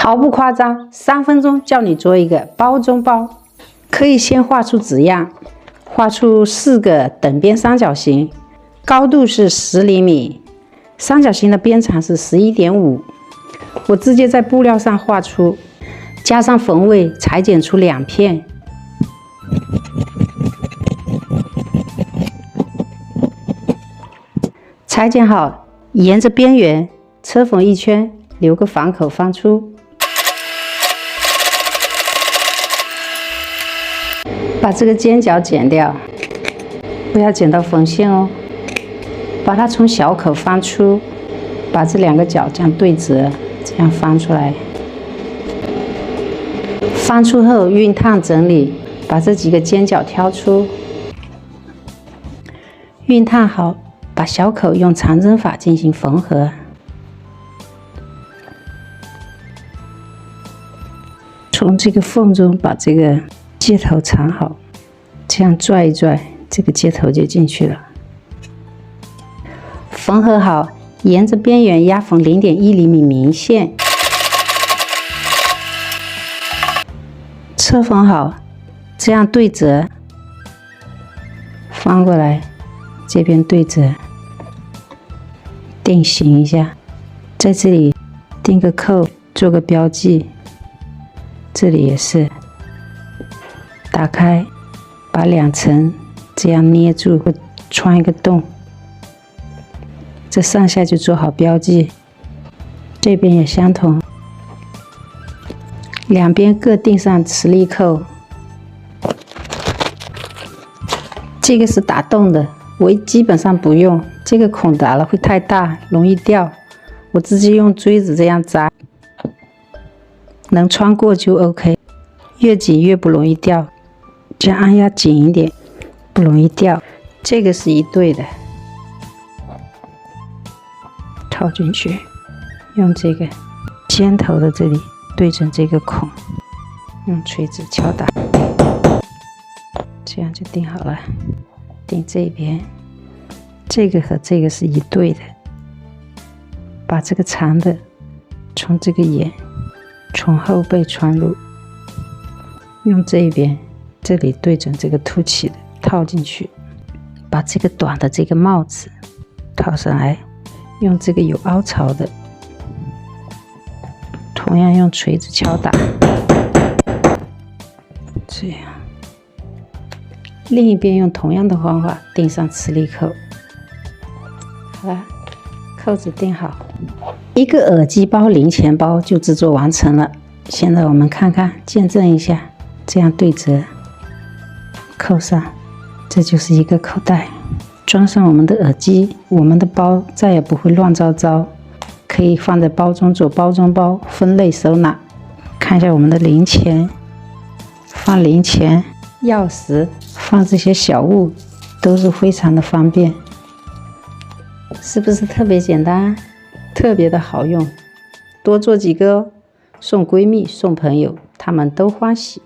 毫不夸张，3分钟教你做一个包中包。可以先画出纸样，画出4个等边三角形，高度是10厘米，三角形的边长是11.5。我直接在布料上画出，加上缝尾，裁剪出2片。裁剪好，沿着边缘车缝1圈，留个反口翻出。把这个尖角剪掉，不要剪到缝线哦。把它从小口翻出，把这2个角这样对折，这样翻出来。翻出后熨烫整理，把这几个尖角挑出。熨烫好，把小口用长针法进行缝合。从这个缝中把这个接头藏好，这样拽一拽，这个接头就进去了。缝合好，沿着边缘压缝0.1厘米明线。车缝好，这样对折，翻过来，这边对折，定型一下，在这里钉个扣，做个标记。这里也是，打开，把2层这样捏住，或穿一个洞。这上下就做好标记，这边也相同。2边各钉上磁力扣，这个是打洞的，我基本上不用，这个孔打了会太大，容易掉，我直接用锥子这样扎，能穿过就 OK， 越紧越不容易掉，这样按压紧一点，不容易掉。这个是一对的，套进去，用这个尖头的这里对准这个孔，用锤子敲打，这样就钉好了。钉这边，这个和这个是一对的，把这个长的从这个眼从后背穿入，用这边这里对准这个凸起的套进去，把这个短的这个帽子套上来，用这个有凹槽的，同样用锤子敲打，这样。另一边用同样的方法钉上磁力扣。好了，扣子钉好，一个耳机包零钱包就制作完成了。现在我们看看，见证一下，这样对折，扣上，这就是一个口袋，装上我们的耳机，我们的包再也不会乱糟糟，可以放在包中做包中包，分类收纳。看一下我们的零钱，放零钱、钥匙，放这些小物都是非常的方便，是不是特别简单，特别的好用？多做几个哦，送闺蜜、送朋友，他们都欢喜。